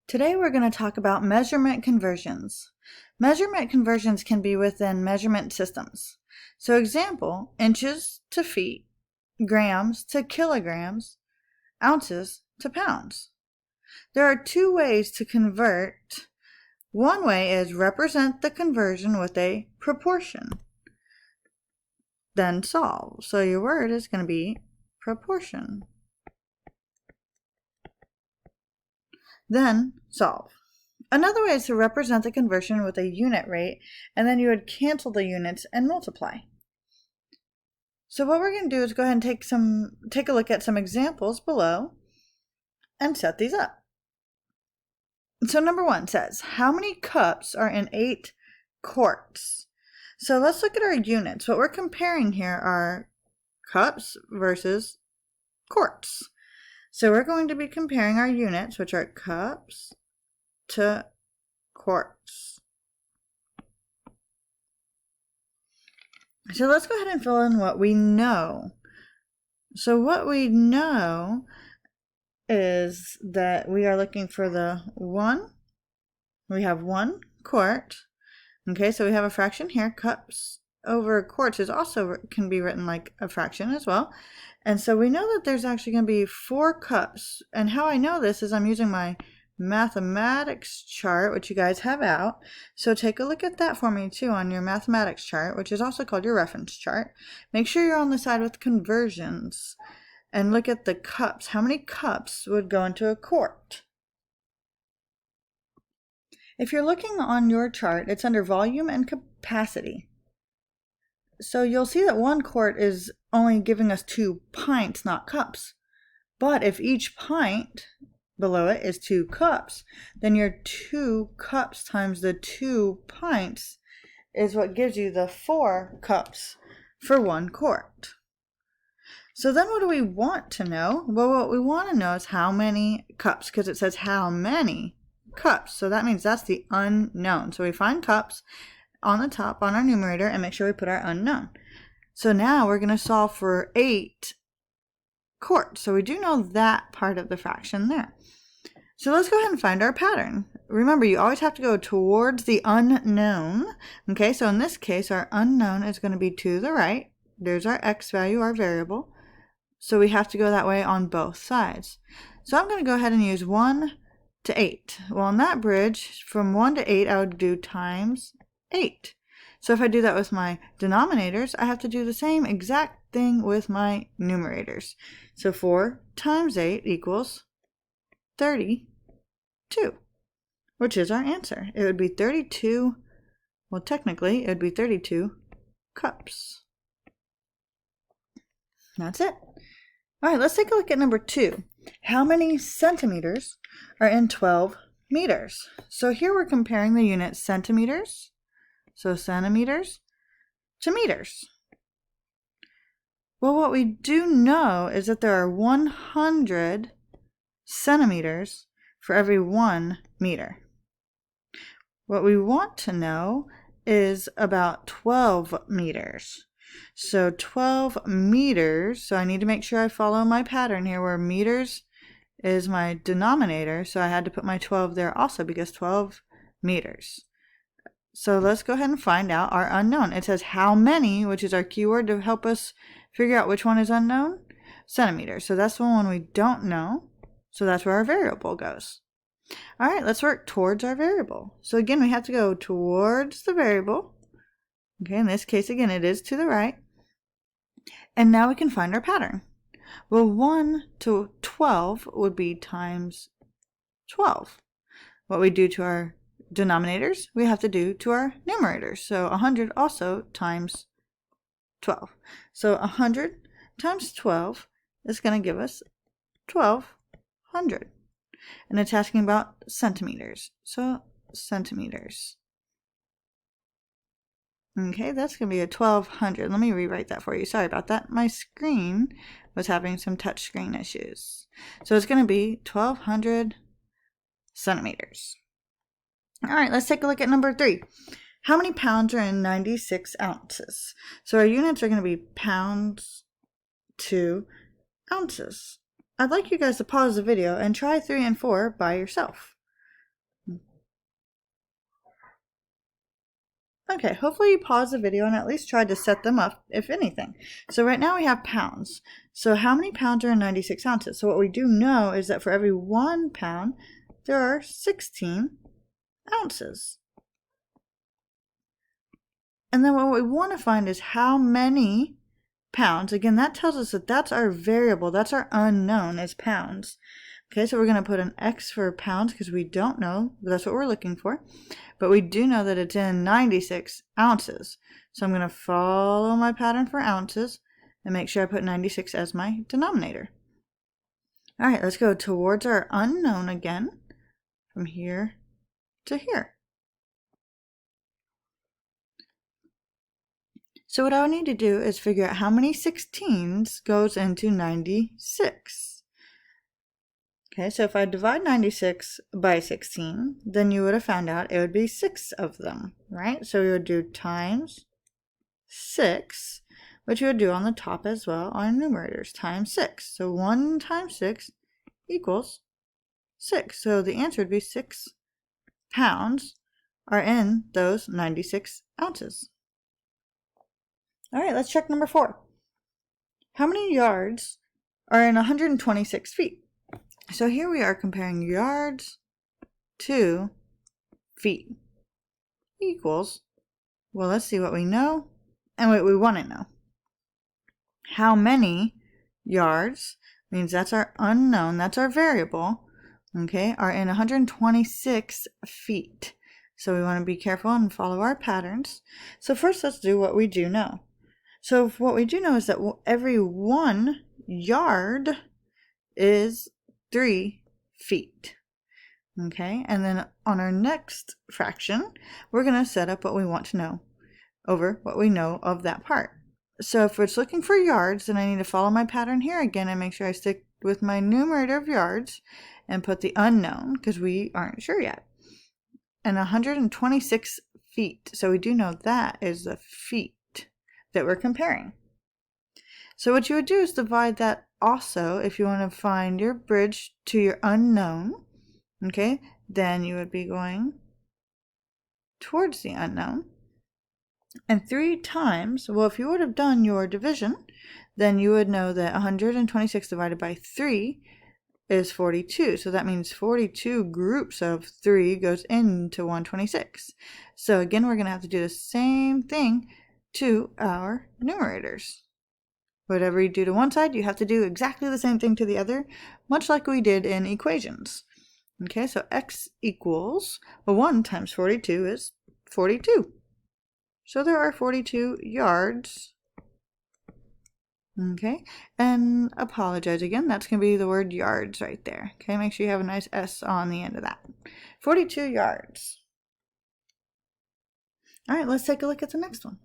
Today we're going to talk about measurement conversions. Measurement conversions can be within measurement systems. So example, inches to feet, grams to kilograms, ounces to pounds. There are two ways to convert. One way is represent the conversion with a proportion. Then solve. So your word is going to be proportion. Then solve. Another way is to represent the conversion with a unit rate, and then you would cancel the units and multiply. So what we're going to do is go ahead and take a look at some examples below and set these up. So number 1 says, how many cups are in 8 quarts? So let's look at our units. What we're comparing here are cups versus quarts. So we're going to be comparing our units, which are cups, to quarts. So let's go ahead and fill in what we know. So what we know is that we are looking for the 1. We have 1 quart. Okay, so we have a fraction here. Cups over quarts is also can be written like a fraction as well. And so we know that there's actually going to be 4 cups. And how I know this is I'm using my mathematics chart, which you guys have out. So take a look at that for me too on your mathematics chart, which is also called your reference chart. Make sure you're on the side with conversions and look at the cups. How many cups would go into a quart? If you're looking on your chart, it's under volume and capacity. So you'll see that 1 quart is only giving us 2 pints, not cups. But if each pint below it is 2 cups, then your 2 cups times the 2 pints is what gives you the 4 cups for 1 quart. So then what do we want to know? Well, what we want to know is how many cups, because it says how many cups. So that means that's the unknown. So we find cups on the top on our numerator and make sure we put our unknown. So now we're going to solve for 8 quarts. So we do know that part of the fraction there. So let's go ahead and find our pattern. Remember, you always have to go towards the unknown. Okay, so in this case, our unknown is going to be to the right. There's our x value, our variable. So we have to go that way on both sides. So I'm going to go ahead and use 1 to 8. Well, in that bridge, from 1 to 8, I would do times 8. So if I do that with my denominators, I have to do the same exact thing with my numerators. So 4 times 8 equals 32, which is our answer. It would be 32, well, technically, it would be 32 cups. That's it. All right, let's take a look at number 2. How many centimeters are in 12 meters? So here we're comparing the unit centimeters, so centimeters, to meters. Well, what we do know is that there are 100 centimeters for every 1 meter. What we want to know is about 12 meters. So 12 meters, so I need to make sure I follow my pattern here where meters is my denominator. So I had to put my 12 there also because 12 meters. So let's go ahead and find out our unknown. It says how many, which is our keyword to help us figure out which one is unknown. Centimeters. So that's the one we don't know. So that's where our variable goes. All right, let's work towards our variable. So again, we have to go towards the variable. Okay, in this case, again, it is to the right. And now we can find our pattern. Well, 1 to 12 would be times 12. What we do to our denominators, we have to do to our numerators. So 100 also times 12. So 100 times 12 is going to give us 1200. And it's asking about centimeters. So centimeters. Okay, that's going to be a 1200. Let me rewrite that for you. Sorry about that. My screen was having some touch screen issues. So it's going to be 1200 centimeters. All right, let's take a look at number 3. How many pounds are in 96 ounces? So our units are going to be pounds to ounces. I'd like you guys to pause the video and try 3 and 4 by yourself. Okay, hopefully you paused the video and at least tried to set them up, if anything. So right now we have pounds. So how many pounds are in 96 ounces? So what we do know is that for every 1 pound, there are 16 ounces. And then what we want to find is how many pounds. Again, that tells us that that's our variable. That's our unknown is pounds. Okay, so we're going to put an X for pounds because we don't know, but that's what we're looking for. But we do know that it's in 96 ounces. So I'm going to follow my pattern for ounces and make sure I put 96 as my denominator. All right, let's go towards our unknown again from here to here. So what I would need to do is figure out how many 16s goes into 96. Okay, so if I divide 96 by 16, then you would have found out it would be 6 of them, right? So we would do times 6, which you would do on the top as well on numerators, times 6. So 1 times 6 equals 6. So the answer would be 6 pounds are in those 96 ounces. All right, let's check number 4. How many yards are in 126 feet? So here we are comparing yards to feet equals, well, let's see what we know and what we want to know. How many yards means that's our unknown, that's our variable, okay, are in 126 feet. So we want to be careful and follow our patterns. So first let's do what we do know. So what we do know is that every 1 yard is 3 feet. Okay, and then on our next fraction, we're going to set up what we want to know over what we know of that part. So if it's looking for yards, then I need to follow my pattern here again and make sure I stick with my numerator of yards and put the unknown because we aren't sure yet. And 126 feet. So we do know that is the feet that we're comparing. So what you would do is divide that also if you want to find your bridge to your unknown, okay, then you would be going towards the unknown. And 3 times, well, if you would have done your division, then you would know that 126 divided by 3 is 42. So that means 42 groups of 3 goes into 126. So again, we're going to have to do the same thing to our numerators. Whatever you do to one side, you have to do exactly the same thing to the other, much like we did in equations. Okay, so x equals, well, 1 times 42 is 42. So there are 42 yards. Okay, and apologize again, that's going to be the word yards right there. Okay, make sure you have a nice S on the end of that. 42 yards. All right, let's take a look at the next one.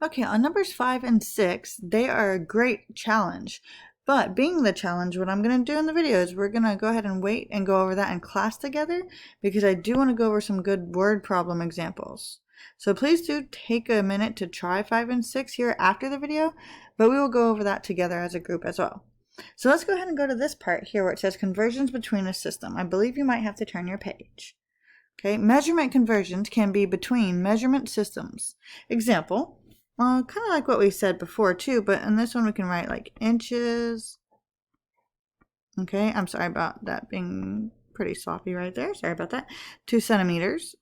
Okay, on numbers 5 and 6, they are a great challenge. But being the challenge, what I'm going to do in the video is we're going to go ahead and wait and go over that in class together because I do want to go over some good word problem examples. So please do take a minute to try 5 and 6 here after the video, but we will go over that together as a group as well. So let's go ahead and go to this part here where it says conversions between a system. I believe you might have to turn your page. Okay, measurement conversions can be between measurement systems. Example. Kind of like what we said before too, but in this one we can write like inches. Okay, I'm sorry about that being pretty sloppy right there. Sorry about that. 2 centimeters.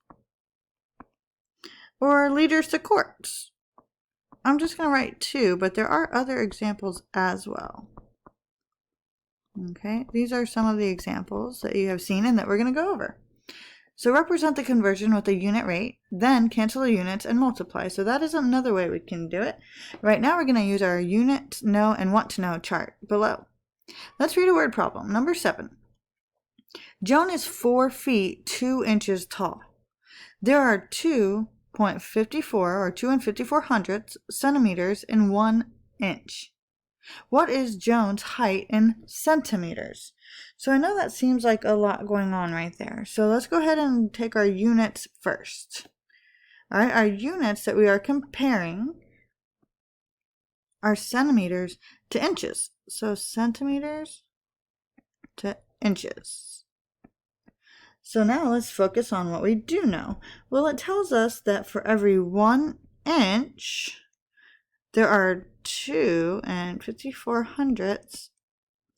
Or liters to quarts. I'm just going to write 2, but there are other examples as well. Okay, these are some of the examples that you have seen and that we're going to go over. So represent the conversion with a unit rate, then cancel the units and multiply. So that is another way we can do it. Right now we're going to use our unit, know, and want to know chart below. Let's read a word problem. Number 7. Joan is 4 feet 2 inches tall. There are 2.54 or 2 54 centimeters in 1 inch. What is Joan's height in centimeters? So I know that seems like a lot going on right there. So let's go ahead and take our units first. All right, our units that we are comparing are centimeters to inches. So centimeters to inches. So now let's focus on what we do know. Well, it tells us that for every 1 inch, there are 2 54/100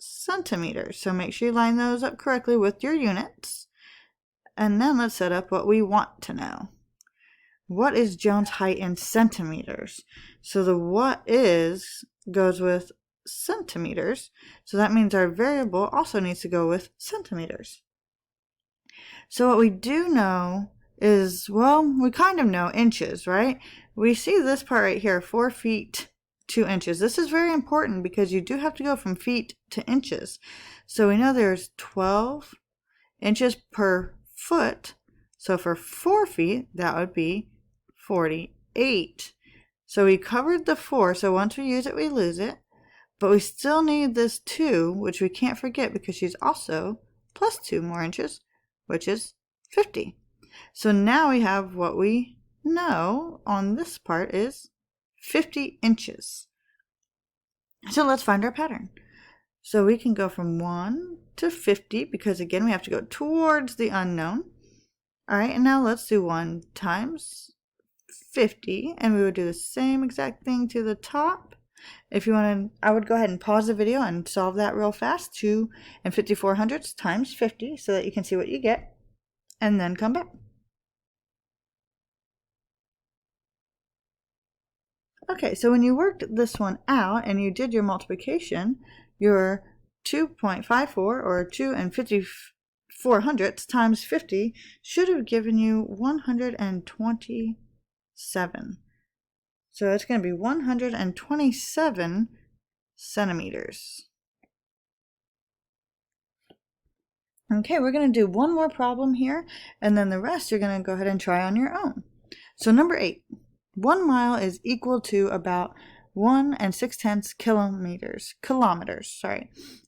centimeters. So make sure you line those up correctly with your units. And then let's set up what we want to know. What is Joan's height in centimeters? So the what is goes with centimeters. So that means our variable also needs to go with centimeters. So what we do know is, well, we kind of know inches, right? We see this part right here, 4 feet 2 inches. This is very important because you do have to go from feet to inches. So we know there's 12 inches per foot. So for 4 feet, that would be 48. So we covered the 4, so once we use it, we lose it. But we still need this 2, which we can't forget because she's also plus 2 more inches, which is 50. So now we have what we know on this part is 50 inches. So let's find our pattern. So we can go from 1 to 50 because again we have to go towards the unknown. All right, and now let's do 1 times 50, and we would do the same exact thing to the top. If you want to, I would go ahead and pause the video and solve that real fast. 2 54/100 times 50 so that you can see what you get, and then come back. Okay, so when you worked this one out and you did your multiplication, your 2.54 or 2 54/100 times 50 should have given you 127. So it's going to be 127 centimeters. Okay, we're going to do one more problem here, and then the rest you're going to go ahead and try on your own. So number 8. 1 mile is equal to about 1 6/10 kilometers.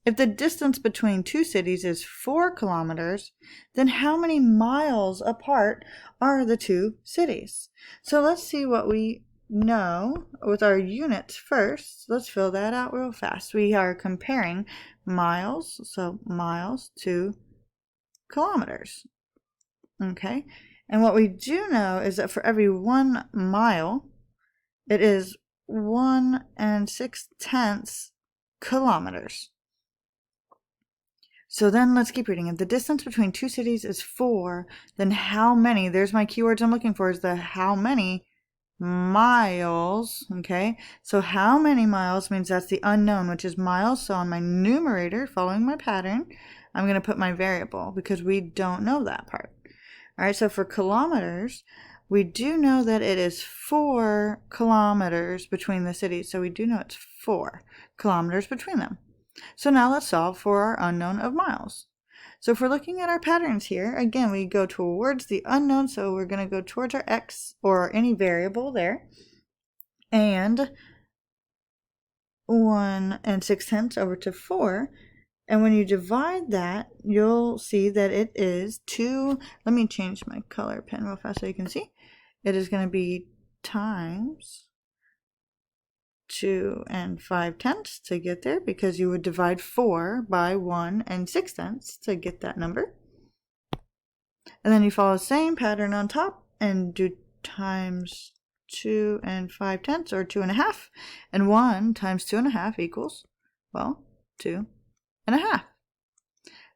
If the distance between 2 cities is 4 kilometers, then how many miles apart are the 2 cities? So let's see what we know with our units first. Let's fill that out real fast. We are comparing miles, so miles to kilometers. Okay, and what we do know is that for every 1 mile, it is 1 6/10 kilometers. So then let's keep reading. If the distance between 2 cities is 4, then how many, there's my keywords I'm looking for, is the how many miles. Okay, so how many miles means that's the unknown, which is miles. So on my numerator, following my pattern, I'm going to put my variable because we don't know that part. All right, so for kilometers, we do know that it is 4 kilometers between the cities. So we do know it's 4 kilometers between them. So now let's solve for our unknown of miles. So if we're looking at our patterns here, again, we go towards the unknown. So we're going to go towards our x or any variable there. And 1 6/10 over to 4. And when you divide that, you'll see that it is 2. Let me change my color pen real fast so you can see. It is going to be times 2 5/10 to get there, because you would divide 4 by 1 6/10 to get that number. And then you follow the same pattern on top and do times 2 5/10 or 2 1/2. And 1 times 2 1/2 equals, well, 2 1/2.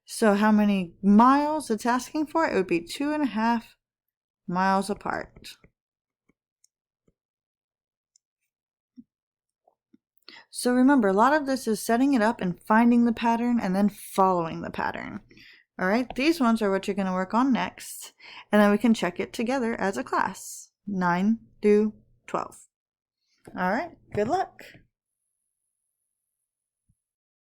So how many miles it's asking for? It would be 2 1/2 miles apart. So remember, a lot of this is setting it up and finding the pattern and then following the pattern. All right, these ones are what you're going to work on next, and then we can check it together as a class, 9 through 12. All right, good luck.